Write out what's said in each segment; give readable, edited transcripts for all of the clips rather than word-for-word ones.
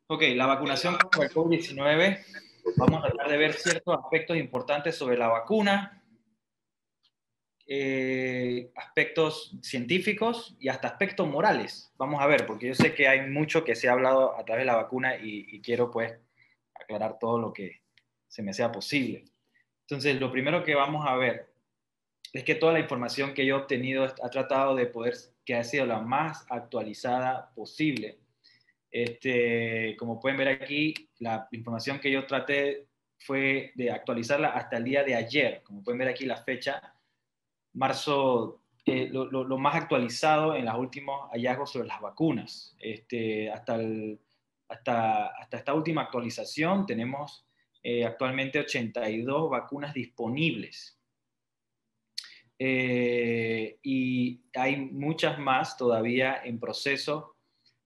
Ok, la vacunación contra el COVID-19. Vamos a tratar de ver ciertos aspectos importantes sobre la vacuna, aspectos científicos y hasta aspectos morales. Vamos a ver, porque yo sé que hay mucho que se ha hablado a través de la vacuna y quiero pues aclarar todo lo que se me sea posible. Entonces, lo primero que vamos a ver es que toda la información que yo he obtenido ha tratado de poder, que ha sido la más actualizada posible. Como pueden ver aquí, la información que yo traté fue de actualizarla hasta el día de ayer. Como pueden ver aquí la fecha, marzo, lo más actualizado en los últimos hallazgos sobre las vacunas. Hasta esta última actualización tenemos actualmente 82 vacunas disponibles. Y hay muchas más todavía en proceso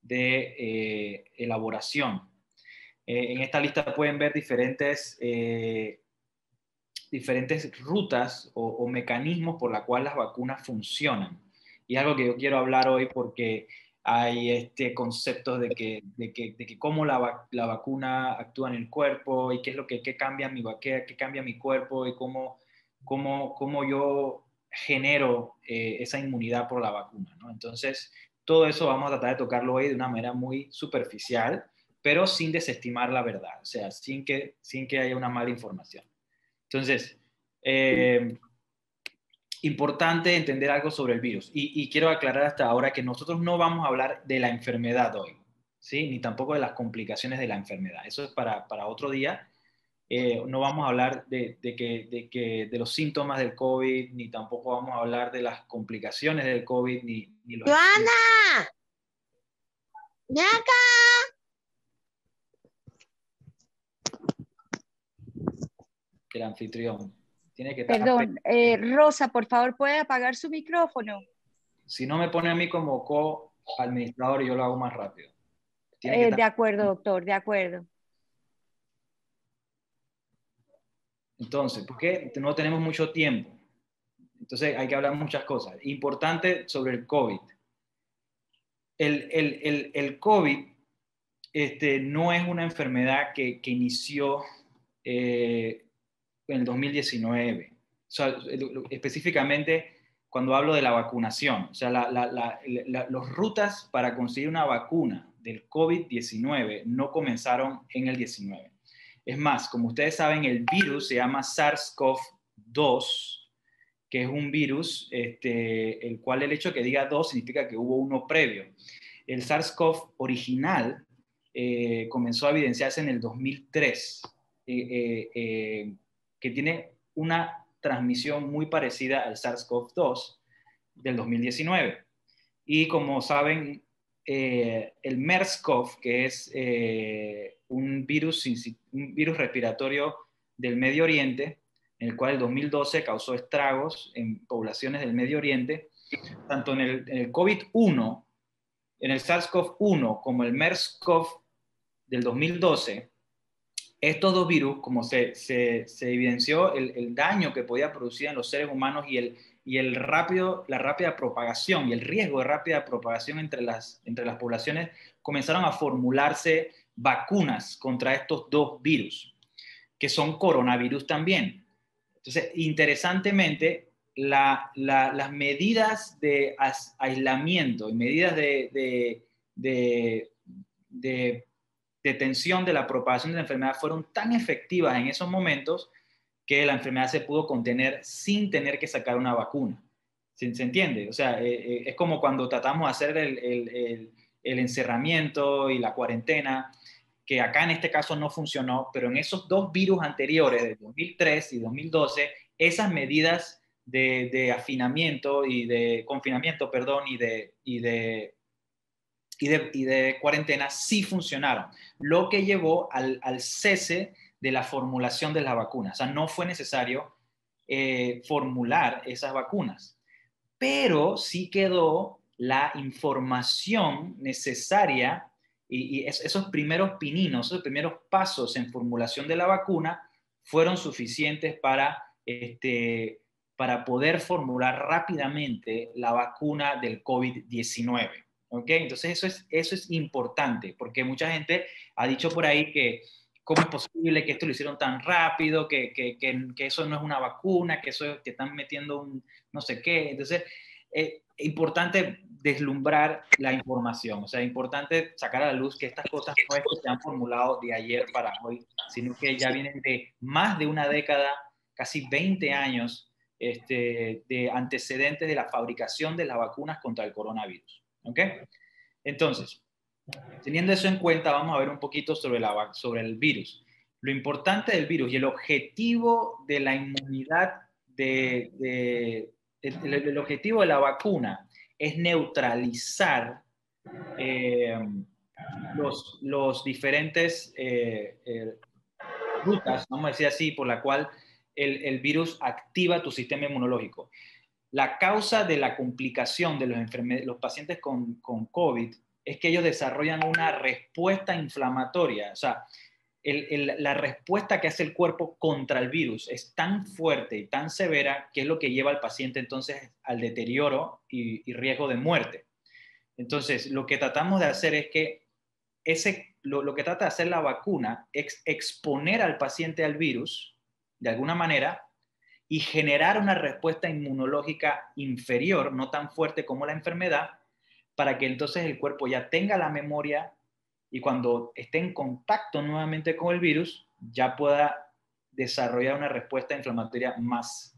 de elaboración. En esta lista pueden ver diferentes rutas o mecanismos por la cual las vacunas funcionan. Y es algo que yo quiero hablar hoy porque hay conceptos de que cómo la vacuna actúa en el cuerpo y qué es lo que cambia qué cambia mi cuerpo y cómo yo genero esa inmunidad por la vacuna, ¿no? Entonces, todo eso vamos a tratar de tocarlo hoy de una manera muy superficial, pero sin desestimar la verdad, o sea, sin que haya una mala información. Entonces, importante entender algo sobre el virus. Y quiero aclarar hasta ahora que nosotros no vamos a hablar de la enfermedad hoy, ¿sí? Ni tampoco de las complicaciones de la enfermedad. Eso es para otro día. No vamos a hablar de los síntomas del COVID, ni tampoco vamos a hablar de las complicaciones del COVID, ni los... Joana, ñaca. El anfitrión tiene que estar... Perdón, Rosa, por favor, ¿puede apagar su micrófono? Si no me pone a mí como co-administrador, yo lo hago más rápido. Tiene que estar... De acuerdo, doctor, de acuerdo. Entonces, porque no tenemos mucho tiempo. Entonces hay que hablar muchas cosas. Importante sobre el COVID. El COVID no es una enfermedad que inició en el 2019. O sea, específicamente cuando hablo de la vacunación. O sea, las rutas para conseguir una vacuna del COVID-19 no comenzaron en el 19. Es más, como ustedes saben, el virus se llama SARS-CoV-2, que es un virus, el cual el hecho de que diga 2 significa que hubo uno previo. El SARS-CoV original comenzó a evidenciarse en el 2003, que tiene una transmisión muy parecida al SARS-CoV-2 del 2019. Y como saben, el MERS-CoV, que es un virus respiratorio del Medio Oriente, en el cual el 2012 causó estragos en poblaciones del Medio Oriente, tanto en el COVID-1, en el SARS-CoV-1 como el MERS-CoV del 2012, estos dos virus, como se evidenció el daño que podía producir en los seres humanos y la rápida propagación y el riesgo de rápida propagación entre las poblaciones, comenzaron a formularse vacunas contra estos dos virus, que son coronavirus también. Entonces, interesantemente, las medidas de aislamiento y medidas de detención de la propagación de la enfermedad fueron tan efectivas en esos momentos que la enfermedad se pudo contener sin tener que sacar una vacuna. ¿Se entiende? O sea, es como cuando tratamos de hacer el encerramiento y la cuarentena, que acá en este caso no funcionó, pero en esos dos virus anteriores, de 2003 y 2012, esas medidas de afinamiento y de confinamiento, perdón, y de cuarentena sí funcionaron, lo que llevó al cese de la formulación de las vacunas. O sea, no fue necesario formular esas vacunas, pero sí quedó la información necesaria y esos primeros pininos, esos primeros pasos en formulación de la vacuna fueron suficientes para poder formular rápidamente la vacuna del COVID-19. ¿Ok? Entonces eso es importante, porque mucha gente ha dicho por ahí que cómo es posible que esto lo hicieron tan rápido, que eso no es una vacuna, que eso que están metiendo un no sé qué. Entonces, es importante deslumbrar la información, o sea, es importante sacar a la luz que estas cosas no es que se han formulado de ayer para hoy, sino que ya vienen de más de una década, casi 20 años, de antecedentes de la fabricación de las vacunas contra el coronavirus. ¿Ok? Entonces, teniendo eso en cuenta, vamos a ver un poquito sobre el virus. Lo importante del virus y el objetivo de la inmunidad, el objetivo de la vacuna es neutralizar eh, los diferentes rutas, vamos a decir así, por la cual el virus activa tu sistema inmunológico. La causa de la complicación de los pacientes con COVID es que ellos desarrollan una respuesta inflamatoria. O sea, la respuesta que hace el cuerpo contra el virus es tan fuerte y tan severa que es lo que lleva al paciente entonces al deterioro y riesgo de muerte. Entonces, lo que tratamos de hacer es que lo que trata de hacer la vacuna es exponer al paciente al virus de alguna manera y generar una respuesta inmunológica inferior, no tan fuerte como la enfermedad, para que entonces el cuerpo ya tenga la memoria y cuando esté en contacto nuevamente con el virus, ya pueda desarrollar una respuesta inflamatoria más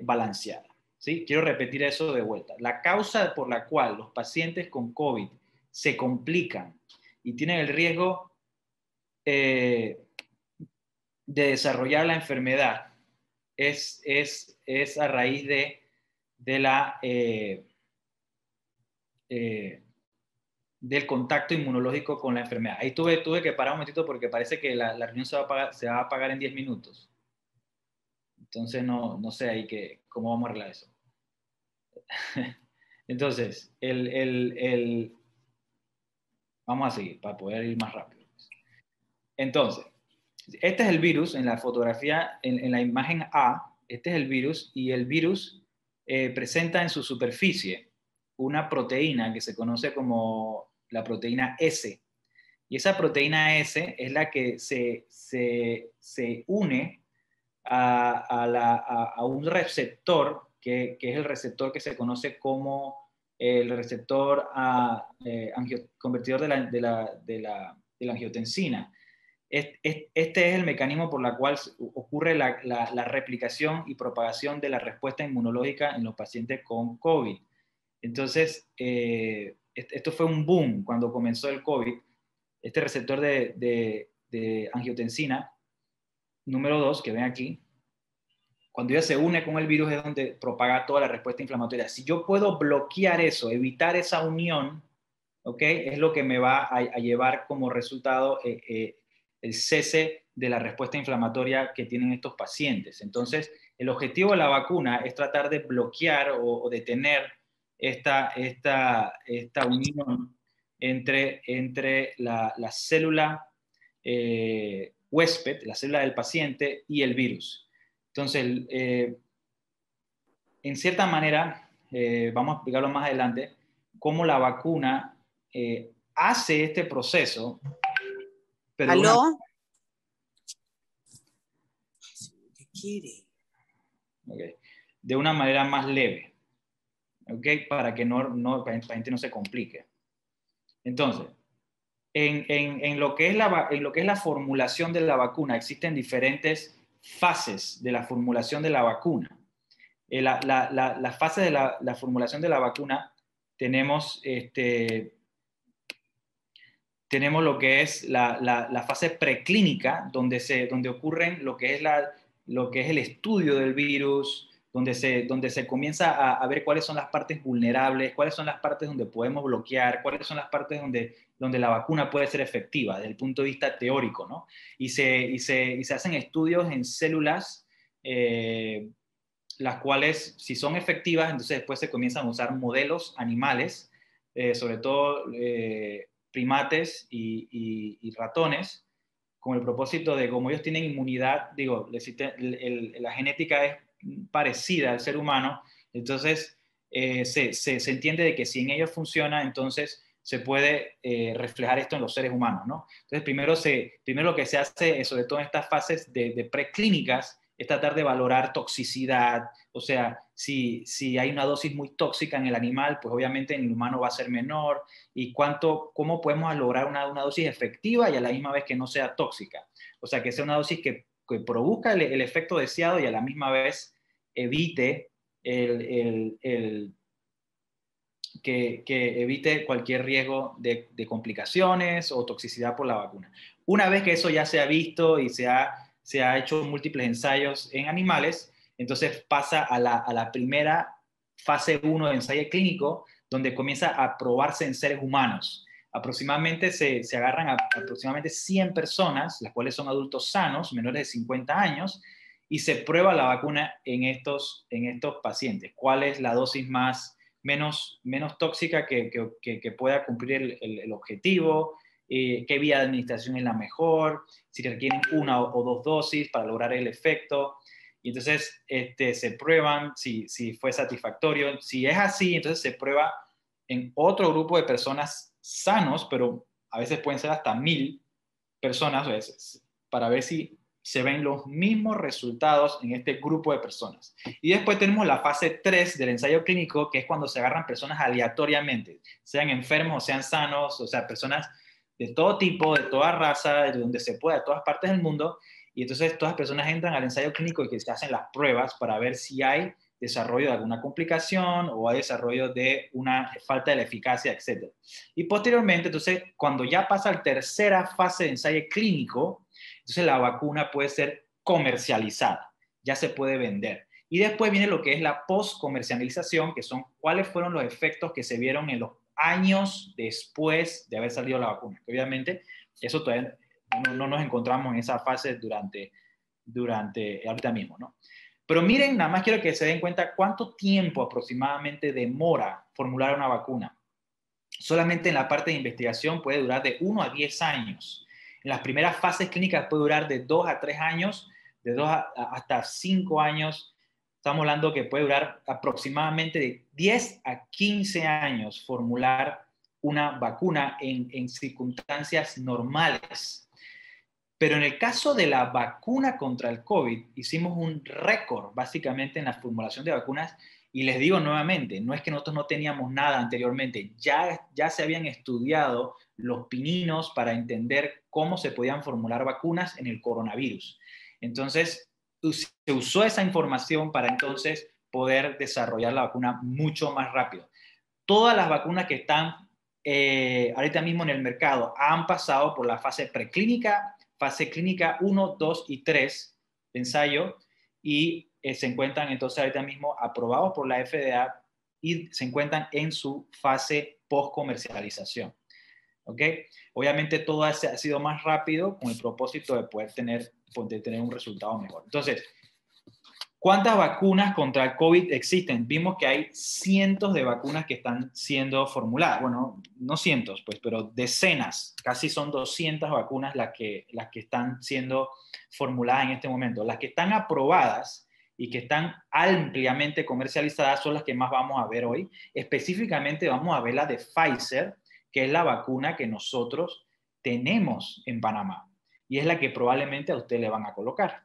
balanceada. ¿Sí? Quiero repetir eso de vuelta. La causa por la cual los pacientes con COVID se complican y tienen el riesgo de desarrollar la enfermedad es a raíz de eh, del contacto inmunológico con la enfermedad. Ahí tuve que parar un momentito porque parece que la reunión se va a apagar en 10 minutos. Entonces no sé ahí cómo vamos a arreglar eso. Entonces, vamos a seguir para poder ir más rápido. Entonces, este es el virus en la fotografía, en la imagen A, este es el virus y el virus presenta en su superficie una proteína que se conoce como la proteína S. Y esa proteína S es la que se une a un receptor que es el receptor que se conoce como el receptor convertidor de la angiotensina. Este es el mecanismo por el cual ocurre la replicación y propagación de la respuesta inmunológica en los pacientes con COVID. Entonces, esto fue un boom cuando comenzó el COVID. Este receptor de angiotensina, número 2, que ven aquí, cuando ella se une con el virus es donde propaga toda la respuesta inflamatoria. Si yo puedo bloquear eso, evitar esa unión, ¿ok? Es lo que me va a llevar como resultado el cese de la respuesta inflamatoria que tienen estos pacientes. Entonces, el objetivo de la vacuna es tratar de bloquear o detener esta unión entre la célula huésped, la célula del paciente y el virus. Entonces, en cierta manera, vamos a explicarlo más adelante, cómo la vacuna hace este proceso, pero ¿Aló? ¿Qué quiere? de una manera más leve, ¿okay? Para que para la gente no se complique. Entonces, en lo que es la formulación de la vacuna, existen diferentes fases de la formulación de la vacuna. La fase de la formulación de la vacuna tenemos lo que es la fase preclínica, donde ocurren lo que es el estudio del virus, donde se comienza a ver cuáles son las partes vulnerables, cuáles son las partes donde podemos bloquear, cuáles son las partes donde la vacuna puede ser efectiva desde el punto de vista teórico, ¿no? Y se hacen estudios en células, las cuales, si son efectivas, entonces después se comienzan a usar modelos animales, sobre todo primates y ratones, con el propósito de, como ellos tienen inmunidad, digo, la genética es parecida al ser humano, entonces se entiende de que si en ellos funciona, entonces se puede reflejar esto en los seres humanos, ¿no? Entonces, primero lo que se hace, sobre todo en estas fases de preclínicas, es tratar de valorar toxicidad, o sea, si hay una dosis muy tóxica en el animal, pues obviamente en el humano va a ser menor, y cómo podemos lograr una dosis efectiva y a la misma vez que no sea tóxica. O sea, que sea una dosis que produzca el efecto deseado y a la misma vez evite que evite cualquier riesgo de complicaciones o toxicidad por la vacuna. Una vez que eso ya se ha visto y se ha hecho múltiples ensayos en animales, entonces pasa a la primera fase 1 de ensayo clínico, donde comienza a probarse en seres humanos. Aproximadamente se agarran a aproximadamente 100 personas, las cuales son adultos sanos, menores de 50 años, y se prueba la vacuna en estos pacientes. ¿Cuál es la dosis menos tóxica que pueda cumplir el objetivo? Qué vía de administración es la mejor, si requieren una o dos dosis para lograr el efecto. Y entonces se prueban si fue satisfactorio. Si es así, entonces se prueba en otro grupo de personas sanos, pero a veces pueden ser hasta 1000 personas a veces, para ver si se ven los mismos resultados en este grupo de personas. Y después tenemos la fase 3 del ensayo clínico, que es cuando se agarran personas aleatoriamente, sean enfermos o sean sanos, o sea, personas de todo tipo, de toda raza, de donde se pueda, de todas partes del mundo, y entonces todas las personas entran al ensayo clínico y que se hacen las pruebas para ver si hay desarrollo de alguna complicación o hay desarrollo de una falta de la eficacia, etc. Y posteriormente, entonces, cuando ya pasa la tercera fase de ensayo clínico, entonces la vacuna puede ser comercializada, ya se puede vender. Y después viene lo que es la post-comercialización, que son cuáles fueron los efectos que se vieron en los años después de haber salido la vacuna. Que obviamente, eso todavía no nos encontramos en esa fase durante ahorita mismo, ¿no? Pero miren, nada más quiero que se den cuenta cuánto tiempo aproximadamente demora formular una vacuna. Solamente en la parte de investigación puede durar de 1 a 10 años. En las primeras fases clínicas puede durar de 2 a 3 años, de 2 hasta 5 años. Estamos hablando que puede durar aproximadamente de 10 a 15 años formular una vacuna en circunstancias normales. Pero en el caso de la vacuna contra el COVID, hicimos un récord básicamente en la formulación de vacunas. Y les digo nuevamente, no es que nosotros no teníamos nada anteriormente, ya se habían estudiado los pininos para entender cómo se podían formular vacunas en el coronavirus. Entonces, se usó esa información para entonces poder desarrollar la vacuna mucho más rápido. Todas las vacunas que están ahorita mismo en el mercado han pasado por la fase preclínica, fase clínica 1, 2 y 3 de ensayo, y se encuentran entonces ahorita mismo aprobados por la FDA y se encuentran en su fase post-comercialización. ¿Ok? Obviamente todo ha sido más rápido con el propósito de poder tener un resultado mejor. Entonces, ¿cuántas vacunas contra el COVID existen? Vimos que hay cientos de vacunas que están siendo formuladas. Bueno, no cientos, pues, pero decenas. Casi son 200 vacunas las que están siendo formuladas en este momento. Las que están aprobadas y que están ampliamente comercializadas son las que más vamos a ver hoy. Específicamente vamos a ver la de Pfizer, que es la vacuna que nosotros tenemos en Panamá. Y es la que probablemente a usted le van a colocar.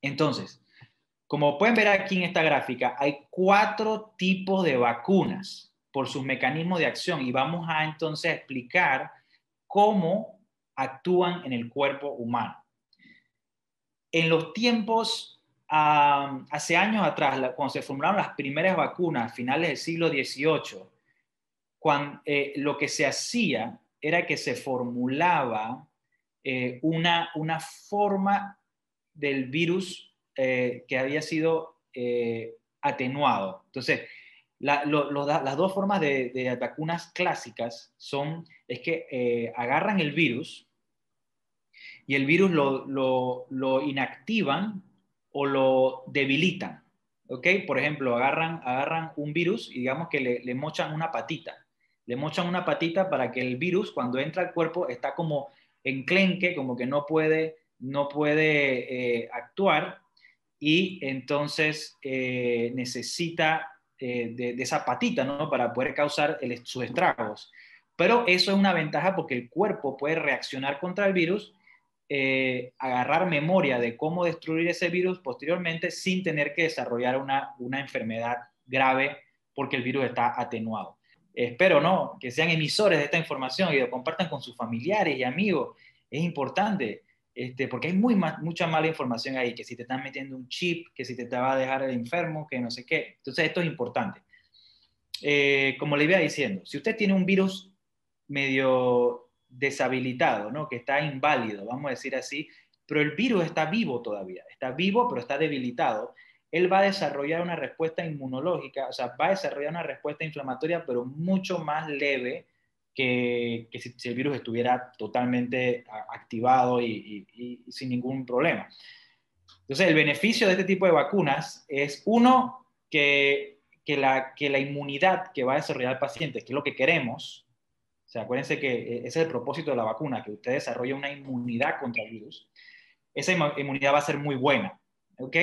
Entonces, como pueden ver aquí en esta gráfica, hay 4 tipos de vacunas por sus mecanismos de acción y vamos a entonces explicar cómo actúan en el cuerpo humano. En los tiempos, hace años atrás, cuando se formularon las primeras vacunas, finales del siglo XVIII, lo que se hacía era que se formulaba una forma del virus que había sido atenuado. Entonces, las dos formas de vacunas clásicas es que agarran el virus y el virus lo inactivan o lo debilitan. ¿Ok? Por ejemplo, agarran un virus y digamos que le mochan una patita. Le mochan una patita para que el virus, cuando entra al cuerpo, está como enclenque, como que no puede actuar, y entonces necesita de esa patita, ¿no? Para poder causar sus estragos. Pero eso es una ventaja porque el cuerpo puede reaccionar contra el virus, agarrar memoria de cómo destruir ese virus posteriormente sin tener que desarrollar una enfermedad grave porque el virus está atenuado. Espero, ¿no?, que sean emisores de esta información y lo compartan con sus familiares y amigos. Es importante, porque hay mucha mala información ahí, que si te están metiendo un chip, que si te va a dejar el enfermo, que no sé qué. Entonces esto es importante. Como le iba diciendo, si usted tiene un virus medio deshabilitado, ¿no?, que está inválido, vamos a decir así, pero el virus está vivo todavía, está vivo pero está debilitado, él va a desarrollar una respuesta inmunológica, o sea, va a desarrollar una respuesta inflamatoria, pero mucho más leve que si el virus estuviera totalmente activado y sin ningún problema. Entonces, el beneficio de este tipo de vacunas es, uno, que la inmunidad que va a desarrollar el paciente, que es lo que queremos, o sea, acuérdense que ese es el propósito de la vacuna, que usted desarrolle una inmunidad contra el virus, esa inmunidad va a ser muy buena, ¿ok?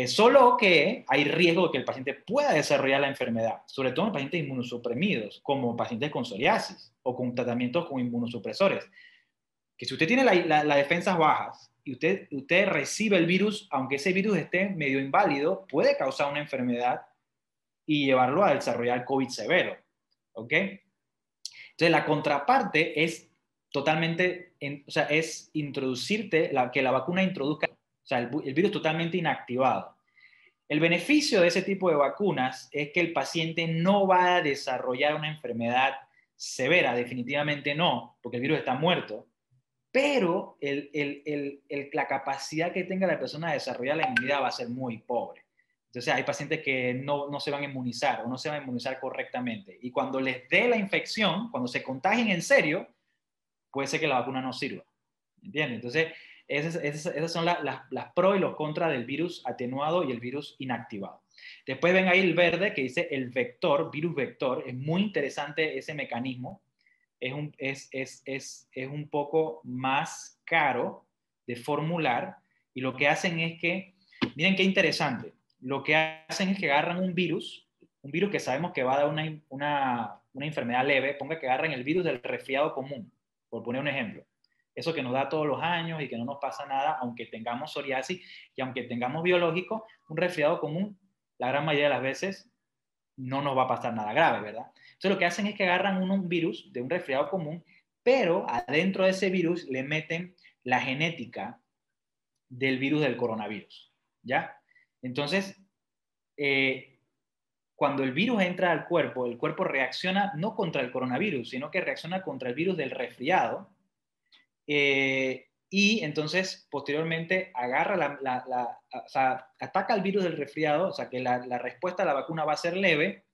Solo que hay riesgo de que el paciente pueda desarrollar la enfermedad, sobre todo en pacientes inmunosuprimidos, como pacientes con psoriasis o con tratamientos con inmunosupresores. Que si usted tiene las defensas bajas y usted recibe el virus, aunque ese virus esté medio inválido, puede causar una enfermedad y llevarlo a desarrollar COVID severo, ¿ok? Entonces, la contraparte es totalmente, o sea, es introducirte, que la vacuna introduzca, o sea, el virus totalmente inactivado. El beneficio de ese tipo de vacunas es que el paciente no va a desarrollar una enfermedad severa, definitivamente no, porque el virus está muerto, pero la capacidad que tenga la persona de desarrollar la inmunidad va a ser muy pobre. Entonces hay pacientes que no se van a inmunizar o no se van a inmunizar correctamente. Y cuando les dé la infección, cuando se contagien en serio, puede ser que la vacuna no sirva. ¿Entiendes? Entonces, esas son las pros y los contras del virus atenuado y el virus inactivado. Después ven ahí el verde que dice el vector, virus vector. Es muy interesante ese mecanismo. Es un poco más caro de formular y lo que hacen es que, miren qué interesante, lo que hacen es que agarran un virus que sabemos que va a dar una enfermedad leve, ponga que agarran el virus del resfriado común, por poner un ejemplo. Eso que nos da todos los años y que no nos pasa nada, aunque tengamos psoriasis y aunque tengamos biológico, un resfriado común, la gran mayoría de las veces, no nos va a pasar nada grave, ¿verdad? Entonces lo que hacen es que agarran un virus de un resfriado común, pero adentro de ese virus le meten la genética del virus del coronavirus, ¿ya? Entonces, cuando el virus entra al cuerpo, el cuerpo reacciona no contra el coronavirus, sino que reacciona contra el virus del resfriado, y entonces posteriormente agarra o sea, ataca el virus del resfriado, o sea que la respuesta a la vacuna va a ser leve,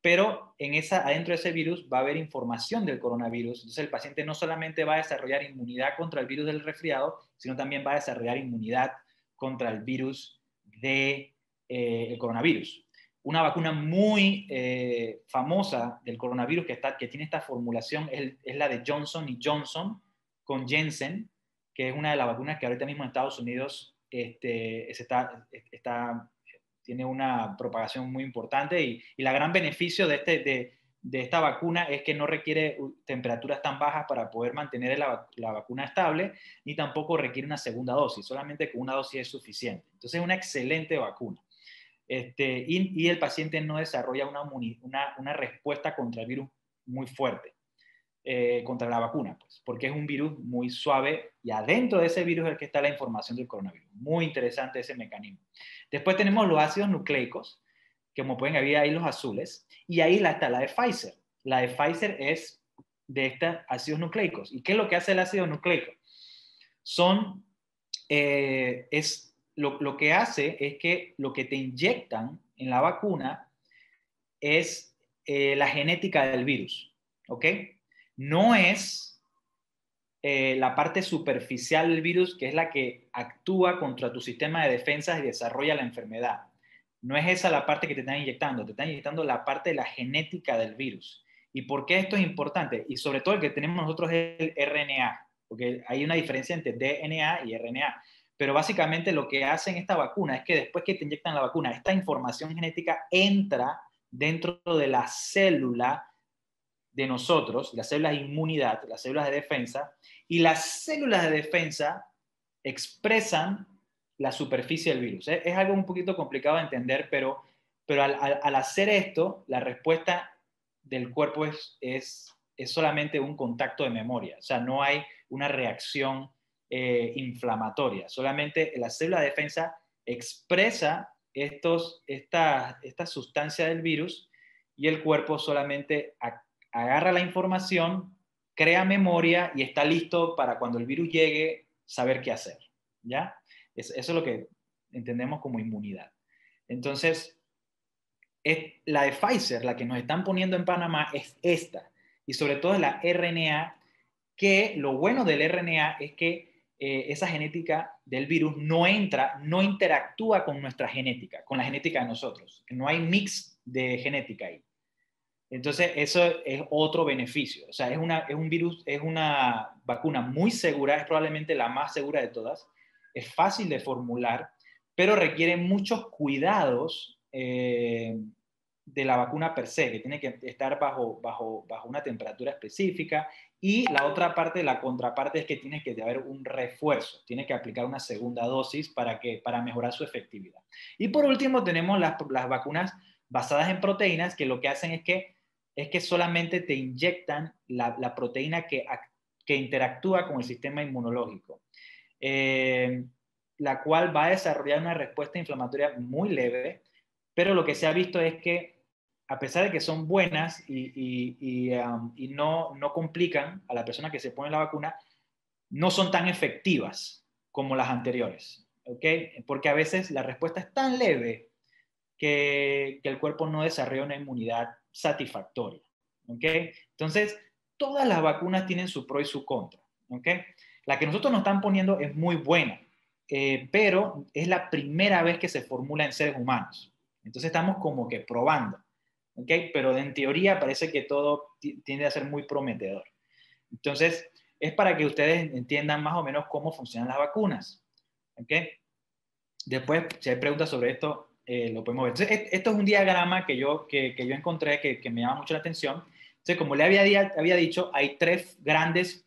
pero adentro de ese virus va a haber información del coronavirus. Entonces el paciente no solamente va a desarrollar inmunidad contra el virus del resfriado, sino también va a desarrollar inmunidad contra el virus del coronavirus. Una vacuna muy famosa del coronavirus que tiene esta formulación es la de Johnson & Johnson con Janssen, que es una de las vacunas que ahorita mismo en Estados Unidos tiene una propagación muy importante y la gran beneficio de esta vacuna es que no requiere temperaturas tan bajas para poder mantener la vacuna estable, ni tampoco requiere una segunda dosis, solamente con una dosis es suficiente. Entonces es una excelente vacuna. Y el paciente no desarrolla una respuesta contra el virus muy fuerte, contra la vacuna, pues, porque es un virus muy suave y adentro de ese virus es el que está la información del coronavirus. Muy interesante ese mecanismo. Después tenemos los ácidos nucleicos, que como pueden ver ahí los azules, y ahí está la de Pfizer. La de Pfizer es de estos ácidos nucleicos. ¿Y qué es lo que hace el ácido nucleico? Lo que hace es que lo que te inyectan en la vacuna es la genética del virus, ¿ok? No es la parte superficial del virus, que es la que actúa contra tu sistema de defensas y desarrolla la enfermedad. No es esa la parte que te están inyectando la parte de la genética del virus. ¿Y por qué esto es importante? Y sobre todo el que tenemos nosotros es el RNA, porque hay una diferencia entre DNA y RNA. pero básicamente lo que hacen esta vacuna es que después que te inyectan la vacuna, esta información genética entra dentro de la célula de nosotros, las células de inmunidad, las células de defensa, y las células de defensa expresan la superficie del virus. Es algo un poquito complicado de entender, pero al hacer esto, la respuesta del cuerpo es solamente un contacto de memoria, o sea, no hay una reacción inflamatoria, solamente la célula de defensa expresa esta sustancia del virus y el cuerpo solamente agarra la información, crea memoria y está listo para cuando el virus llegue saber qué hacer, ¿ya? Eso es lo que entendemos como inmunidad. Entonces, la de Pfizer, la que nos están poniendo en Panamá, es esta, y sobre todo es la RNA, que lo bueno del RNA es que esa genética del virus no interactúa con nuestra genética, con la genética de nosotros. No hay mix de genética ahí. Entonces, eso es otro beneficio. O sea, es una vacuna muy segura, es probablemente la más segura de todas. Es fácil de formular, pero requiere muchos cuidados de la vacuna per se, que tiene que estar bajo una temperatura específica. Y la otra parte, la contraparte, es que tiene que haber un refuerzo. Tiene que aplicar una segunda dosis para mejorar su efectividad. Y por último, tenemos las vacunas basadas en proteínas, que lo que hacen es que solamente te inyectan la proteína que interactúa con el sistema inmunológico, la cual va a desarrollar una respuesta inflamatoria muy leve, pero lo que se ha visto es que a pesar de que son buenas y no complican a la persona que se pone la vacuna, no son tan efectivas como las anteriores, ¿ok? Porque a veces la respuesta es tan leve que el cuerpo no desarrolla una inmunidad satisfactoria, ¿ok? Entonces, todas las vacunas tienen su pro y su contra, ¿ok? La que nosotros nos están poniendo es muy buena, pero es la primera vez que se formula en seres humanos. Entonces estamos como que probando, ¿ok? Pero en teoría parece que todo tiende a ser muy prometedor. Entonces, es para que ustedes entiendan más o menos cómo funcionan las vacunas, ¿ok? Después, si hay preguntas sobre esto, lo podemos ver. Entonces, esto es un diagrama que yo encontré que me llama mucho la atención. Entonces, como le había dicho, hay tres grandes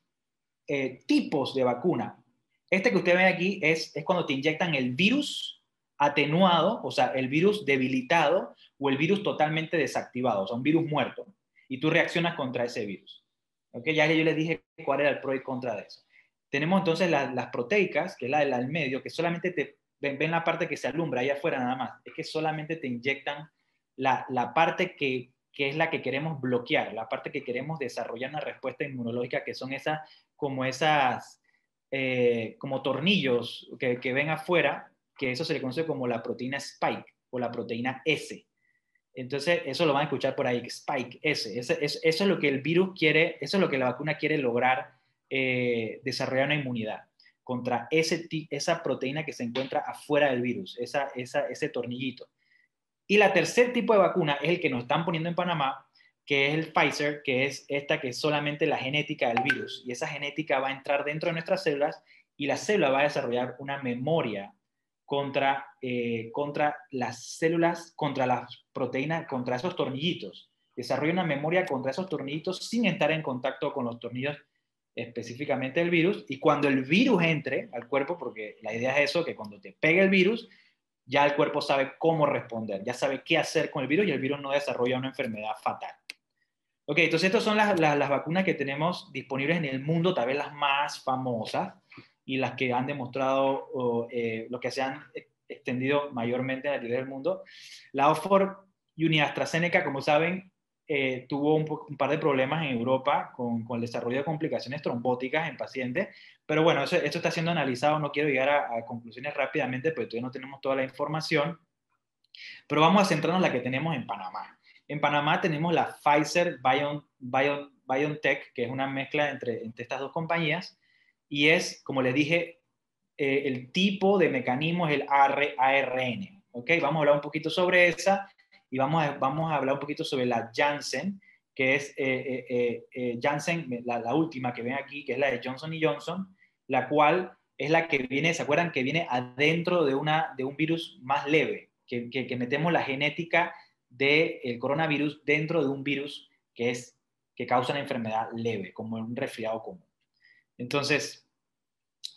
tipos de vacuna. Este que usted ve aquí es cuando te inyectan el virus atenuado, o sea, el virus debilitado o el virus totalmente desactivado, o sea, un virus muerto, y tú reaccionas contra ese virus. ¿Okay? Ya yo les dije cuál era el pro y contra de eso. Tenemos entonces las proteicas, que es la del medio, que solamente ven la parte que se alumbra allá afuera nada más, es que solamente te inyectan la parte que es la que queremos bloquear, la parte que queremos desarrollar una respuesta inmunológica, que son como tornillos que ven afuera, que eso se le conoce como la proteína Spike o la proteína S. Entonces, eso lo van a escuchar por ahí, Spike S. Eso es lo que el virus quiere, eso es lo que la vacuna quiere lograr, desarrollar una inmunidad contra esa proteína que se encuentra afuera del virus, ese tornillito. Y la tercer tipo de vacuna es el que nos están poniendo en Panamá, que es el Pfizer, que es esta que es solamente la genética del virus. Y esa genética va a entrar dentro de nuestras células y la célula va a desarrollar una memoria contra las células, contra las proteínas, contra esos tornillitos. Desarrolla una memoria contra esos tornillitos sin estar en contacto con los tornillos específicamente del virus. Y cuando el virus entre al cuerpo, porque la idea es eso, que cuando te pegue el virus, ya el cuerpo sabe cómo responder, ya sabe qué hacer con el virus y el virus no desarrolla una enfermedad fatal. Ok, entonces estas son las vacunas que tenemos disponibles en el mundo, tal vez las más famosas y las que han demostrado, lo que se han extendido mayormente a nivel del mundo. La Oxford AstraZeneca, como saben, tuvo un par de problemas en Europa con el desarrollo de complicaciones trombóticas en pacientes, pero bueno, esto está siendo analizado, no quiero llegar a conclusiones rápidamente, porque todavía no tenemos toda la información, pero vamos a centrarnos en la que tenemos en Panamá. En Panamá tenemos la Pfizer BioNTech, que es una mezcla entre estas dos compañías, y es, como les dije, el tipo de mecanismo es el ARN. ¿Okay? Vamos a hablar un poquito sobre esa y vamos a hablar un poquito sobre la Janssen, que es Janssen, la última que ven aquí, que es la de Johnson & Johnson, la cual es la que viene, ¿se acuerdan? Que viene adentro de un virus más leve, que metemos la genética del coronavirus dentro de un virus que causa una enfermedad leve, como un resfriado común. Entonces,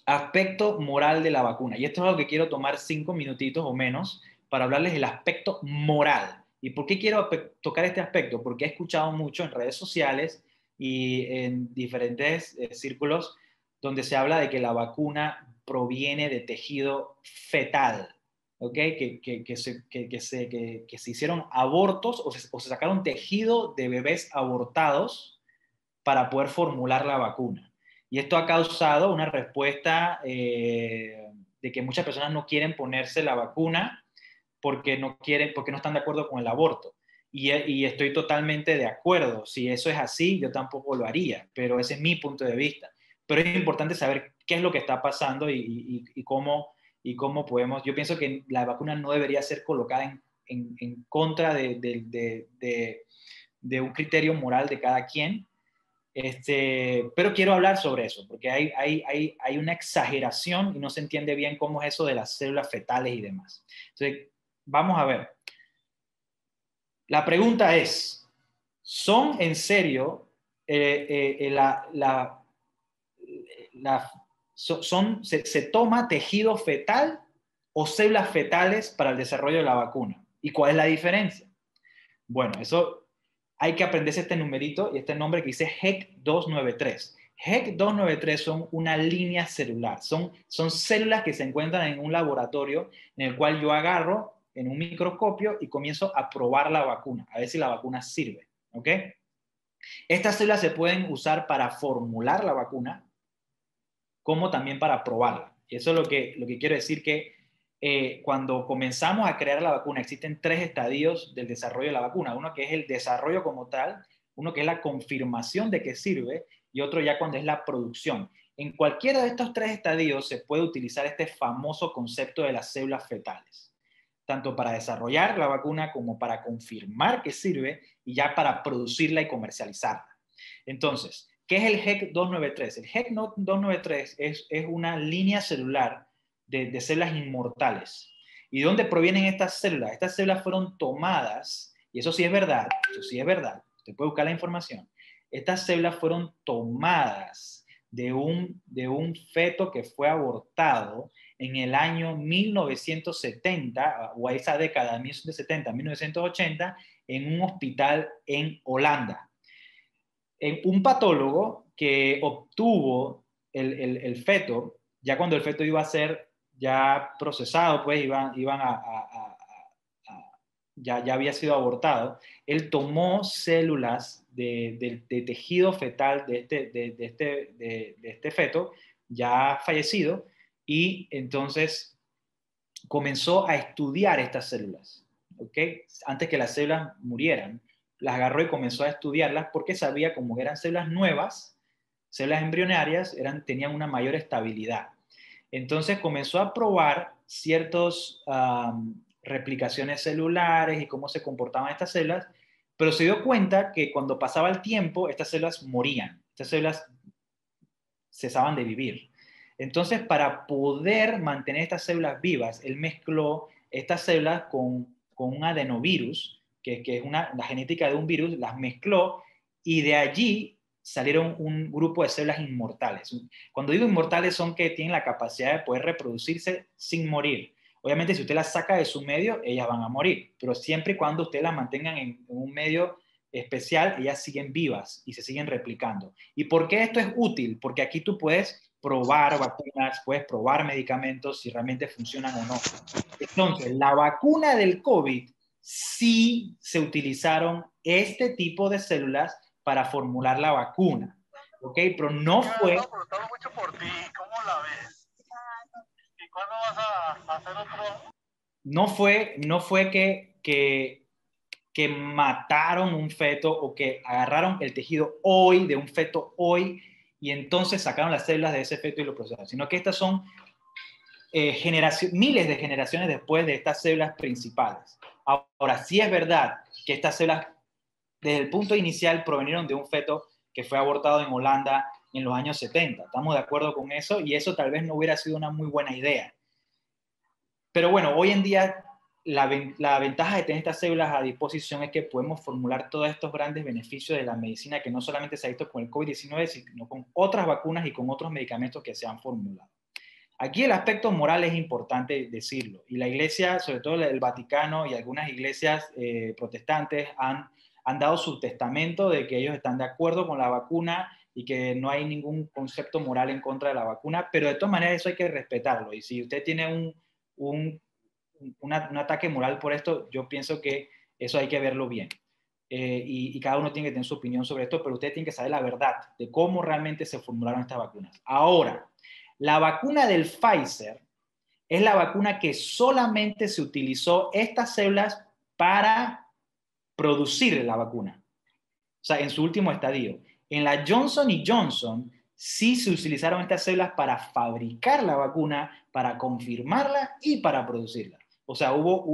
aspecto moral de la vacuna. Y esto es algo que quiero tomar 5 minutitos o menos para hablarles del aspecto moral. ¿Y por qué quiero tocar este aspecto? Porque he escuchado mucho en redes sociales y en diferentes círculos donde se habla de que la vacuna proviene de tejido fetal, ¿ok? Que se hicieron abortos o se sacaron tejido de bebés abortados para poder formular la vacuna. Y esto ha causado una respuesta de que muchas personas no quieren ponerse la vacuna porque no están de acuerdo con el aborto. Y estoy totalmente de acuerdo. Si eso es así, yo tampoco lo haría, pero ese es mi punto de vista. Pero es importante saber qué es lo que está pasando y cómo podemos. Yo pienso que la vacuna no debería ser colocada en contra de un criterio moral de cada quien. Pero quiero hablar sobre eso, porque hay una exageración y no se entiende bien cómo es eso de las células fetales y demás. Entonces, vamos a ver. La pregunta es, ¿son en serio se toma tejido fetal o células fetales para el desarrollo de la vacuna? ¿Y cuál es la diferencia? Bueno, eso hay que aprenderse este numerito y este nombre que dice HEC293. HEC293 son una línea celular, son células que se encuentran en un laboratorio en el cual yo agarro en un microscopio y comienzo a probar la vacuna, a ver si la vacuna sirve, ¿ok? Estas células se pueden usar para formular la vacuna, como también para probarla. Y eso es lo que quiero decir, que cuando comenzamos a crear la vacuna, existen 3 estadios del desarrollo de la vacuna. Uno que es el desarrollo como tal, uno que es la confirmación de que sirve, y otro ya cuando es la producción. En cualquiera de estos 3 estadios se puede utilizar este famoso concepto de las células fetales, tanto para desarrollar la vacuna como para confirmar que sirve y ya para producirla y comercializarla. Entonces, ¿qué es el HEC293? El HEC293 es una línea celular de células inmortales. ¿Y de dónde provienen estas células? Estas células fueron tomadas, y eso sí es verdad, usted puede buscar la información. Estas células fueron tomadas de un feto que fue abortado en el año 1970, o a esa década, 1970, 1980, en un hospital en Holanda. Un patólogo que obtuvo el feto, ya cuando el feto iba a ser ya procesado, pues ya había sido abortado, él tomó células de tejido fetal de este feto ya fallecido y entonces comenzó a estudiar estas células, ¿ok? Antes que las células murieran, las agarró y comenzó a estudiarlas porque sabía, como eran células nuevas, células embrionarias, tenían una mayor estabilidad. Entonces comenzó a probar ciertas replicaciones celulares y cómo se comportaban estas células, pero se dio cuenta que cuando pasaba el tiempo, estas células morían, estas células cesaban de vivir. Entonces, para poder mantener estas células vivas, él mezcló estas células con un adenovirus, que es la genética de un virus, las mezcló y de allí salieron un grupo de células inmortales. Cuando digo inmortales, son que tienen la capacidad de poder reproducirse sin morir. Obviamente, si usted las saca de su medio, ellas van a morir, pero siempre y cuando usted las mantenga en un medio especial, ellas siguen vivas y se siguen replicando. ¿Y por qué esto es útil? Porque aquí tú puedes probar vacunas, puedes probar medicamentos si realmente funcionan o no. Entonces, la vacuna del COVID sí se utilizaron este tipo de células para formular la vacuna, ¿ok? Pero no fue... mucho por ti, ¿cómo la ves? ¿Y cuándo vas a hacer otro? No fue que mataron un feto o que agarraron el tejido hoy de un feto hoy y entonces sacaron las células de ese feto y lo procesaron, sino que estas son miles de generaciones después de estas células principales. Ahora, sí es verdad que estas células, desde el punto inicial, provinieron de un feto que fue abortado en Holanda en los años 70. Estamos de acuerdo con eso y eso tal vez no hubiera sido una muy buena idea. Pero bueno, hoy en día la ventaja de tener estas células a disposición es que podemos formular todos estos grandes beneficios de la medicina que no solamente se ha visto con el COVID-19, sino con otras vacunas y con otros medicamentos que se han formulado. Aquí el aspecto moral es importante decirlo, y la Iglesia, sobre todo el Vaticano y algunas iglesias protestantes han dado su testamento de que ellos están de acuerdo con la vacuna y que no hay ningún concepto moral en contra de la vacuna, pero de todas maneras eso hay que respetarlo, y si usted tiene un ataque moral por esto, yo pienso que eso hay que verlo bien. Y cada uno tiene que tener su opinión sobre esto, pero usted tiene que saber la verdad de cómo realmente se formularon estas vacunas. Ahora, la vacuna del Pfizer es la vacuna que solamente se utilizó estas células para producir la vacuna. O sea, en su último estadio. En la Johnson Johnson sí se utilizaron estas células para fabricar la vacuna, para confirmarla y para producirla. O sea, hubo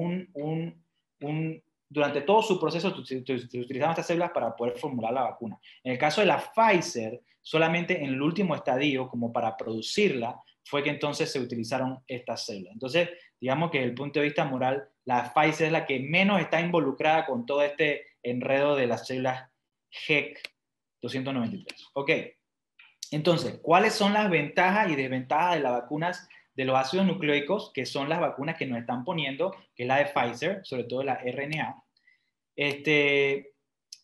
durante todo su proceso se utilizaban estas células para poder formular la vacuna. En el caso de la Pfizer, solamente en el último estadio, como para producirla, fue que entonces se utilizaron estas células. Entonces, digamos que desde el punto de vista moral, la Pfizer es la que menos está involucrada con todo este enredo de las células HEC 293. Ok, entonces, ¿cuáles son las ventajas y desventajas de las vacunas de los ácidos nucleicos, que son las vacunas que nos están poniendo, que es la de Pfizer, sobre todo la RNA?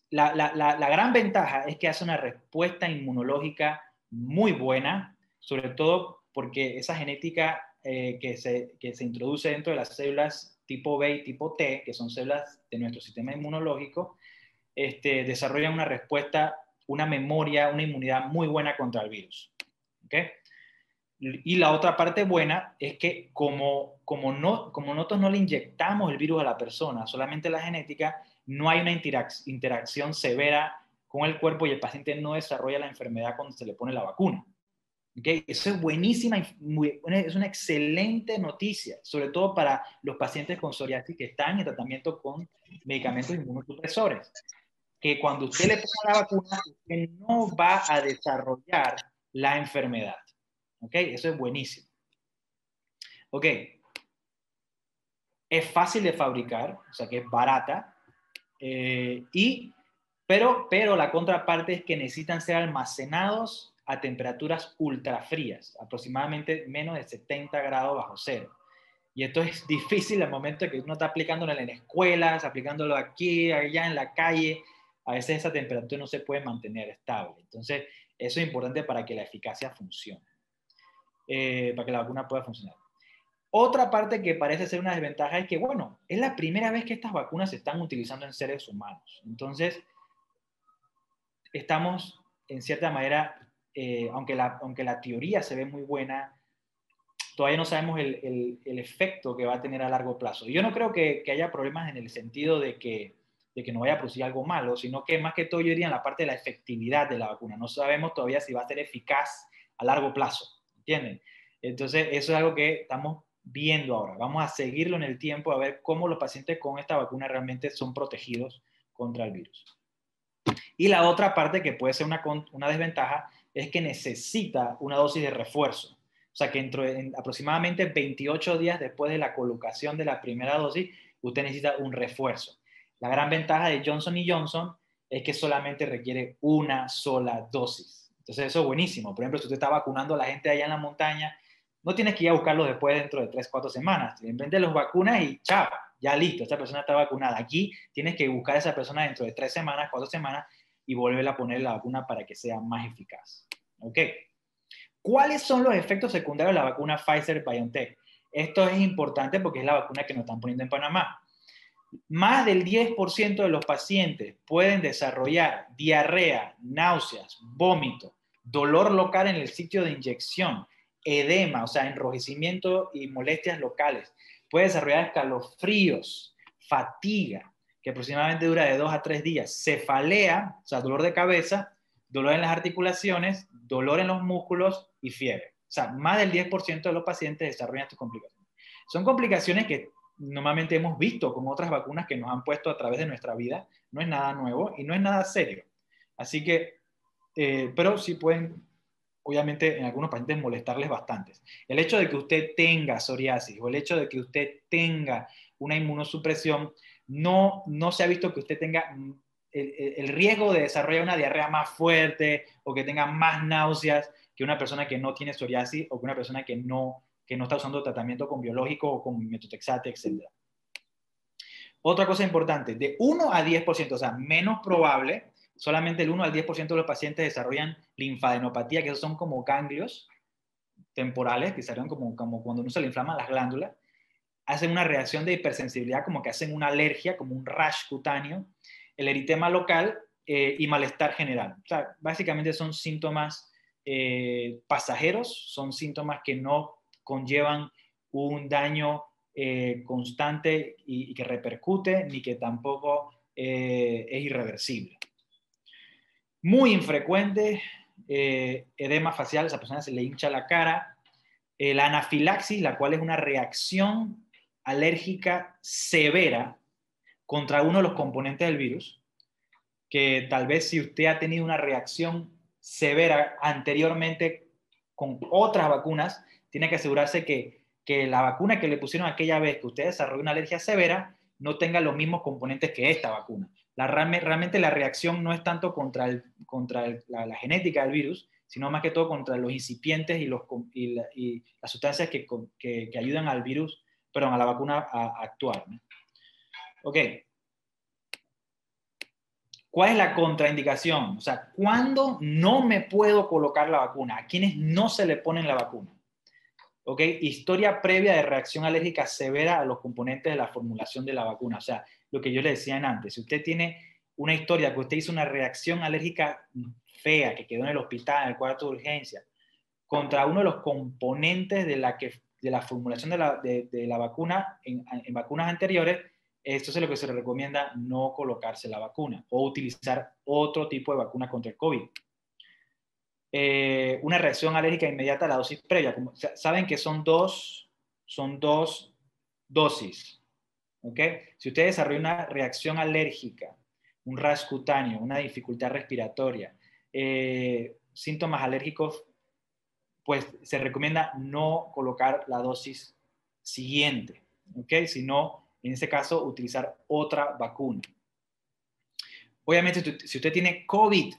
La gran ventaja es que hace una respuesta inmunológica muy buena, sobre todo porque esa genética que se introduce dentro de las células tipo B y tipo T, que son células de nuestro sistema inmunológico, desarrollan una respuesta, una memoria, una inmunidad muy buena contra el virus. ¿Okay? Y la otra parte buena es que como nosotros no le inyectamos el virus a la persona, solamente la genética, no hay una interacción severa con el cuerpo y el paciente no desarrolla la enfermedad cuando se le pone la vacuna. ¿Okay? Eso es buenísima, es una excelente noticia, sobre todo para los pacientes con psoriasis que están en tratamiento con medicamentos inmunosupresores. Que cuando usted le ponga la vacuna, usted no va a desarrollar la enfermedad. ¿Ok? Eso es buenísimo. Ok. Es fácil de fabricar, o sea que es barata, pero la contraparte es que necesitan ser almacenados a temperaturas ultra frías, aproximadamente menos de 70 grados bajo cero. Y esto es difícil al momento que uno está aplicándolo en escuelas, aplicándolo aquí, allá en la calle. A veces esa temperatura no se puede mantener estable. Entonces, eso es importante para que la eficacia funcione, para que la vacuna pueda funcionar. Otra parte que parece ser una desventaja es que, bueno, es la primera vez que estas vacunas se están utilizando en seres humanos. Entonces, estamos, en cierta manera, aunque la teoría se ve muy buena, todavía no sabemos el efecto que va a tener a largo plazo. Yo no creo que haya problemas en el sentido de que no vaya a producir algo malo, sino que más que todo yo diría en la parte de la efectividad de la vacuna. No sabemos todavía si va a ser eficaz a largo plazo, ¿entienden? Entonces, eso es algo que estamos viendo ahora. Vamos a seguirlo en el tiempo a ver cómo los pacientes con esta vacuna realmente son protegidos contra el virus. Y la otra parte que puede ser una desventaja es que necesita una dosis de refuerzo. O sea que en aproximadamente 28 días después de la colocación de la primera dosis, usted necesita un refuerzo. La gran ventaja de Johnson Johnson es que solamente requiere una sola dosis. Entonces eso es buenísimo. Por ejemplo, si usted está vacunando a la gente allá en la montaña, no tienes que ir a buscarlos después dentro de 3-4 semanas. Simplemente los vacunas y chao, ya listo, esta persona está vacunada. Aquí tienes que buscar a esa persona dentro de 3 semanas, 4 semanas y volver a poner la vacuna para que sea más eficaz. ¿Ok? ¿Cuáles son los efectos secundarios de la vacuna Pfizer-BioNTech? Esto es importante porque es la vacuna que nos están poniendo en Panamá. Más del 10% de los pacientes pueden desarrollar diarrea, náuseas, vómito, dolor local en el sitio de inyección, edema, o sea, enrojecimiento y molestias locales. Puede desarrollar escalofríos, fatiga, que aproximadamente dura de 2 a 3 días, cefalea, o sea, dolor de cabeza, dolor en las articulaciones, dolor en los músculos y fiebre. O sea, más del 10% de los pacientes desarrollan estas complicaciones. Son complicaciones que normalmente hemos visto con otras vacunas que nos han puesto a través de nuestra vida. No es nada nuevo y no es nada serio. Así que, pero sí pueden obviamente en algunos pacientes molestarles bastante. El hecho de que usted tenga psoriasis o el hecho de que usted tenga una inmunosupresión, no se ha visto que usted tenga el riesgo de desarrollar una diarrea más fuerte o que tenga más náuseas que una persona que no tiene psoriasis o que una persona que no está usando tratamiento con biológico o con metotrexate, etc. Otra cosa importante, de 1 a 10%, o sea, menos probable, solamente el 1 al 10% de los pacientes desarrollan linfadenopatía, que esos son como ganglios temporales, que serían como cuando uno se le inflaman las glándulas, hacen una reacción de hipersensibilidad, como que hacen una alergia, como un rash cutáneo, el eritema local y malestar general. O sea, básicamente son síntomas pasajeros, son síntomas que no conllevan un daño constante y que repercute, ni que tampoco es irreversible. Muy infrecuente, edema facial, a esa persona se le hincha la cara, la anafilaxis, la cual es una reacción alérgica severa contra uno de los componentes del virus, que tal vez si usted ha tenido una reacción severa anteriormente con otras vacunas, tiene que asegurarse que la vacuna que le pusieron aquella vez que usted desarrolló una alergia severa no tenga los mismos componentes que esta vacuna. Realmente la reacción no es tanto contra la genética del virus, sino más que todo contra los incipientes y las sustancias que ayudan al virus, perdón, a la vacuna a actuar, ¿no? Ok. ¿Cuál es la contraindicación? O sea, ¿cuándo no me puedo colocar la vacuna? ¿A quiénes no se le ponen la vacuna? ¿Ok? Historia previa de reacción alérgica severa a los componentes de la formulación de la vacuna. O sea, lo que yo le decía antes, si usted tiene una historia que usted hizo una reacción alérgica fea, que quedó en el hospital, en el cuarto de urgencia, contra uno de los componentes de la formulación de la vacuna en vacunas anteriores, esto es lo que se le recomienda no colocarse la vacuna o utilizar otro tipo de vacuna contra el COVID. Una reacción alérgica inmediata a la dosis previa. Saben que son dos dosis. ¿Okay? Si usted desarrolla una reacción alérgica, un rash cutáneo, una dificultad respiratoria, síntomas alérgicos, pues se recomienda no colocar la dosis siguiente, ¿ok? Sino, en ese caso, utilizar otra vacuna. Obviamente, si usted tiene COVID